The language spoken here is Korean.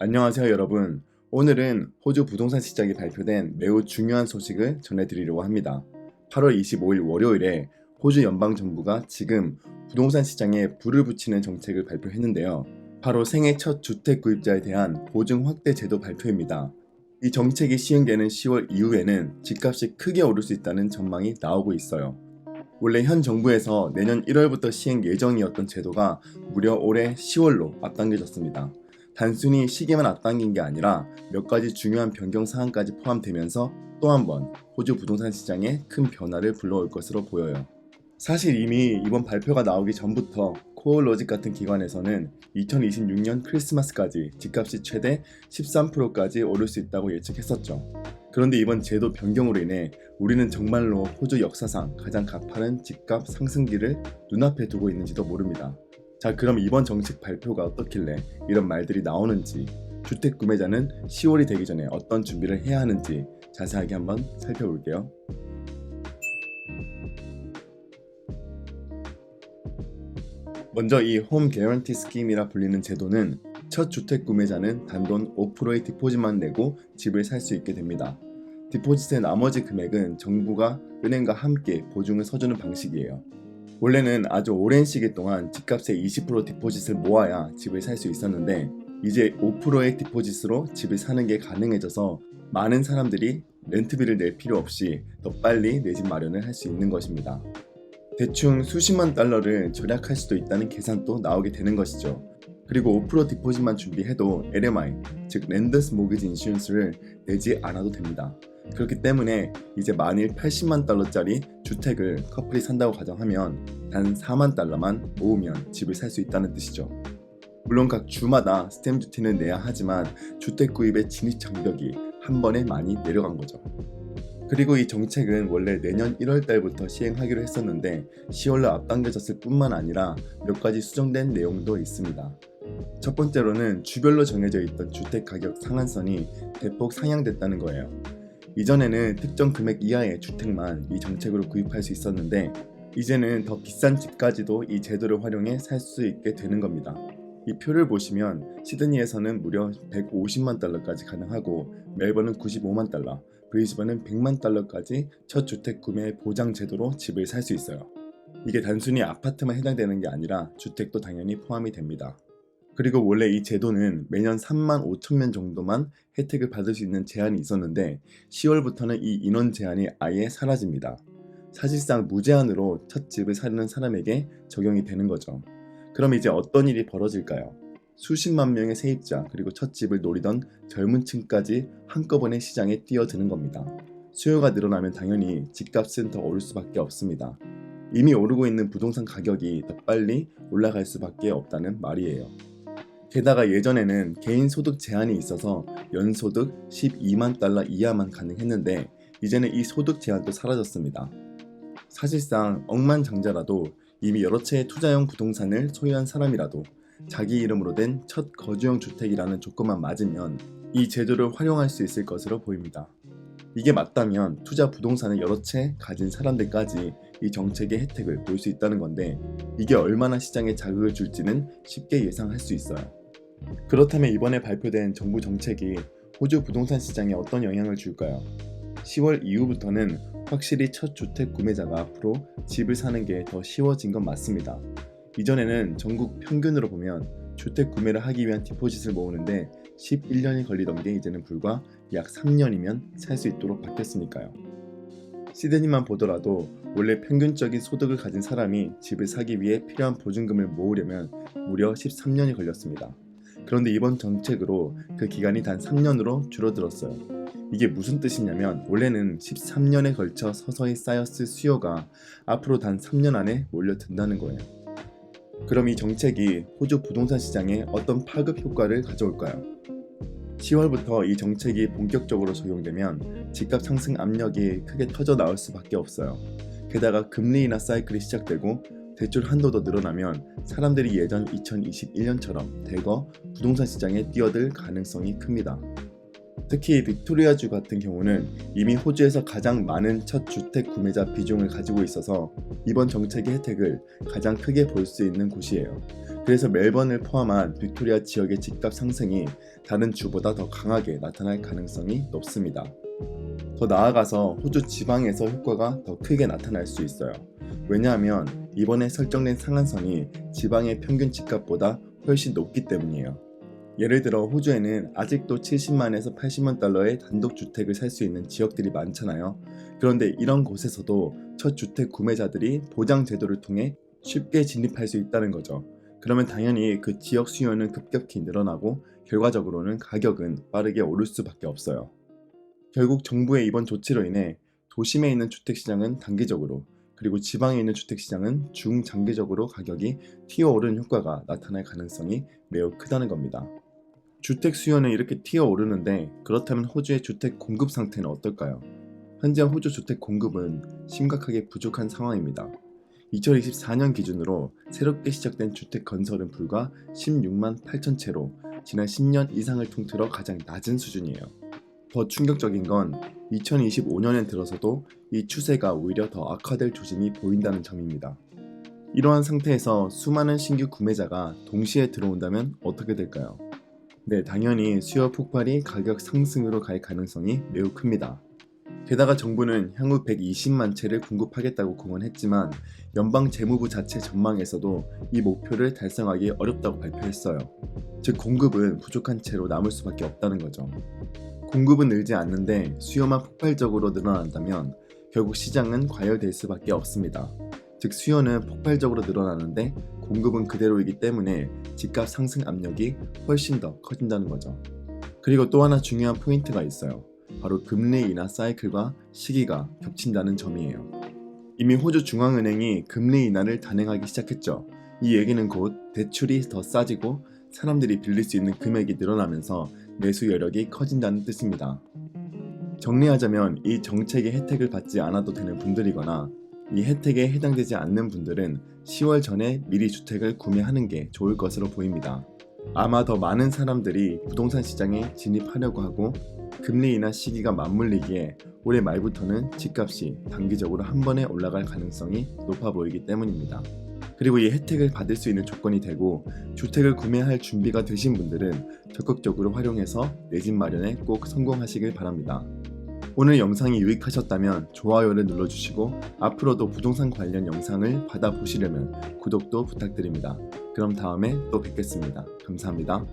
안녕하세요 여러분. 오늘은 호주 부동산 시장이 발표된 매우 중요한 소식을 전해드리려고 합니다. 8월 25일 월요일에 호주 연방정부가 지금 부동산 시장에 불을 붙이는 정책을 발표했는데요. 바로 생애 첫 주택 구입자에 대한 보증 확대 제도 발표입니다. 이 정책이 시행되는 10월 이후에는 집값이 크게 오를 수 있다는 전망이 나오고 있어요. 원래 현 정부에서 내년 1월부터 시행 예정이었던 제도가 무려 올해 10월로 앞당겨졌습니다. 단순히 시기만 앞당긴 게 아니라 몇 가지 중요한 변경 사항까지 포함되면서 또 한 번 호주 부동산 시장에 큰 변화를 불러올 것으로 보여요. 사실 이미 이번 발표가 나오기 전부터 코어로직 같은 기관에서는 2026년 크리스마스까지 집값이 최대 13%까지 오를 수 있다고 예측했었죠. 그런데 이번 제도 변경으로 인해 우리는 정말로 호주 역사상 가장 가파른 집값 상승기를 눈앞에 두고 있는지도 모릅니다. 자, 그럼 이번 정책 발표가 어떻길래 이런 말들이 나오는지, 주택 구매자는 10월이 되기 전에 어떤 준비를 해야 하는지 자세하게 한번 살펴볼게요. 먼저 이 홈 개런티 스킴이라 불리는 제도는 첫 주택 구매자는 단돈 5%의 디포짓만 내고 집을 살 수 있게 됩니다. 디포짓의 나머지 금액은 정부가 은행과 함께 보증을 서주는 방식이에요. 원래는 아주 오랜 시기 동안 집값의 20% 디포짓을 모아야 집을 살 수 있었는데 이제 5%의 디포짓으로 집을 사는 게 가능해져서 많은 사람들이 렌트비를 낼 필요 없이 더 빨리 내 집 마련을 할 수 있는 것입니다. 대충 수십만 달러를 절약할 수도 있다는 계산도 나오게 되는 것이죠. 그리고 5% 디포짓만 준비해도 LMI, 즉 랜더스 모기지 인슈런스를 내지 않아도 됩니다. 그렇기 때문에 이제 만일 80만 달러짜리 주택을 커플이 산다고 가정하면 단 4만 달러만 모으면 집을 살 수 있다는 뜻이죠. 물론 각 주마다 스탬프 듀티는 내야 하지만 주택 구입의 진입 장벽이 한 번에 많이 내려간 거죠. 그리고 이 정책은 원래 내년 1월 달부터 시행하기로 했었는데 10월로 앞당겨졌을 뿐만 아니라 몇 가지 수정된 내용도 있습니다. 첫 번째로는 주별로 정해져 있던 주택 가격 상한선이 대폭 상향됐다는 거예요. 이전에는 특정 금액 이하의 주택만 이 정책으로 구입할 수 있었는데 이제는 더 비싼 집까지도 이 제도를 활용해 살 수 있게 되는 겁니다. 이 표를 보시면 시드니에서는 무려 150만 달러까지 가능하고 멜번은 95만 달러, 브리즈번은 100만 달러까지 첫 주택 구매 보장 제도로 집을 살 수 있어요. 이게 단순히 아파트만 해당되는 게 아니라 주택도 당연히 포함이 됩니다. 그리고 원래 이 제도는 매년 3만 5천 명 정도만 혜택을 받을 수 있는 제한이 있었는데 10월부터는 이 인원 제한이 아예 사라집니다. 사실상 무제한으로 첫 집을 사려는 사람에게 적용이 되는 거죠. 그럼 이제 어떤 일이 벌어질까요? 수십만 명의 세입자 그리고 첫 집을 노리던 젊은 층까지 한꺼번에 시장에 뛰어드는 겁니다. 수요가 늘어나면 당연히 집값은 더 오를 수밖에 없습니다. 이미 오르고 있는 부동산 가격이 더 빨리 올라갈 수밖에 없다는 말이에요. 게다가 예전에는 개인 소득 제한이 있어서 연소득 12만 달러 이하만 가능했는데 이제는 이 소득 제한도 사라졌습니다. 사실상 억만장자라도 이미 여러 채의 투자용 부동산을 소유한 사람이라도 자기 이름으로 된 첫 거주용 주택이라는 조건만 맞으면 이 제도를 활용할 수 있을 것으로 보입니다. 이게 맞다면 투자 부동산을 여러 채 가진 사람들까지 이 정책의 혜택을 볼 수 있다는 건데 이게 얼마나 시장에 자극을 줄지는 쉽게 예상할 수 있어요. 그렇다면 이번에 발표된 정부 정책이 호주 부동산 시장에 어떤 영향을 줄까요? 10월 이후부터는 확실히 첫 주택 구매자가 앞으로 집을 사는 게 더 쉬워진 건 맞습니다. 이전에는 전국 평균으로 보면 주택 구매를 하기 위한 디포짓을 모으는데 11년이 걸리던 게 이제는 불과 약 3년이면 살 수 있도록 바뀌었으니까요. 시드니만 보더라도 원래 평균적인 소득을 가진 사람이 집을 사기 위해 필요한 보증금을 모으려면 무려 13년이 걸렸습니다. 그런데 이번 정책으로 그 기간이 단 3년으로 줄어들었어요. 이게 무슨 뜻이냐면 원래는 13년에 걸쳐 서서히 쌓였을 수요가 앞으로 단 3년 안에 몰려든다는 거예요. 그럼 이 정책이 호주 부동산 시장에 어떤 파급 효과를 가져올까요? 10월부터 이 정책이 본격적으로 적용되면 집값 상승 압력이 크게 터져 나올 수밖에 없어요. 게다가 금리 인하 사이클이 시작되고 대출 한도도 늘어나면 사람들이 예전 2021년처럼 대거 부동산 시장에 뛰어들 가능성이 큽니다. 특히 빅토리아주 같은 경우는 이미 호주에서 가장 많은 첫 주택 구매자 비중을 가지고 있어서 이번 정책의 혜택을 가장 크게 볼 수 있는 곳이에요. 그래서 멜번을 포함한 빅토리아 지역의 집값 상승이 다른 주보다 더 강하게 나타날 가능성이 높습니다. 더 나아가서 호주 지방에서 효과가 더 크게 나타날 수 있어요. 왜냐하면 이번에 설정된 상한선이 지방의 평균 집값보다 훨씬 높기 때문이에요. 예를 들어 호주에는 아직도 70만에서 80만 달러의 단독주택을 살 수 있는 지역들이 많잖아요. 그런데 이런 곳에서도 첫 주택 구매자들이 보장 제도를 통해 쉽게 진입할 수 있다는 거죠. 그러면 당연히 그 지역 수요는 급격히 늘어나고 결과적으로는 가격은 빠르게 오를 수밖에 없어요. 결국 정부의 이번 조치로 인해 도심에 있는 주택시장은 단기적으로, 그리고 지방에 있는 주택시장은 중장기적으로 가격이 튀어오른 효과가 나타날 가능성이 매우 크다는 겁니다. 주택 수요는 이렇게 튀어오르는데 그렇다면 호주의 주택 공급 상태는 어떨까요? 현재 호주 주택 공급은 심각하게 부족한 상황입니다. 2024년 기준으로 새롭게 시작된 주택 건설은 불과 16만 8천 채로 지난 10년 이상을 통틀어 가장 낮은 수준이에요. 더 충격적인 건 2025년에 들어서도 이 추세가 오히려 더 악화될 조짐이 보인다는 점입니다. 이러한 상태에서 수많은 신규 구매자가 동시에 들어온다면 어떻게 될까요? 네, 당연히 수요 폭발이 가격 상승으로 갈 가능성이 매우 큽니다. 게다가 정부는 향후 120만 채를 공급하겠다고 공언했지만 연방 재무부 자체 전망에서도 이 목표를 달성하기 어렵다고 발표했어요. 즉 공급은 부족한 채로 남을 수밖에 없다는 거죠. 공급은 늘지 않는데 수요만 폭발적으로 늘어난다면 결국 시장은 과열될 수밖에 없습니다. 즉 수요는 폭발적으로 늘어나는데 공급은 그대로이기 때문에 집값 상승 압력이 훨씬 더 커진다는 거죠. 그리고 또 하나 중요한 포인트가 있어요. 바로 금리 인하 사이클과 시기가 겹친다는 점이에요. 이미 호주 중앙은행이 금리 인하를 단행하기 시작했죠. 이 얘기는 곧 대출이 더 싸지고 사람들이 빌릴 수 있는 금액이 늘어나면서 매수 여력이 커진다는 뜻입니다. 정리하자면 이 정책의 혜택을 받지 않아도 되는 분들이거나 이 혜택에 해당되지 않는 분들은 10월 전에 미리 주택을 구매하는 게 좋을 것으로 보입니다. 아마 더 많은 사람들이 부동산 시장에 진입하려고 하고 금리 인하 시기가 맞물리기에 올해 말부터는 집값이 단기적으로 한 번에 올라갈 가능성이 높아 보이기 때문입니다. 그리고 이 혜택을 받을 수 있는 조건이 되고 주택을 구매할 준비가 되신 분들은 적극적으로 활용해서 내 집 마련에 꼭 성공하시길 바랍니다. 오늘 영상이 유익하셨다면 좋아요를 눌러주시고 앞으로도 부동산 관련 영상을 받아보시려면 구독도 부탁드립니다. 그럼 다음에 또 뵙겠습니다. 감사합니다.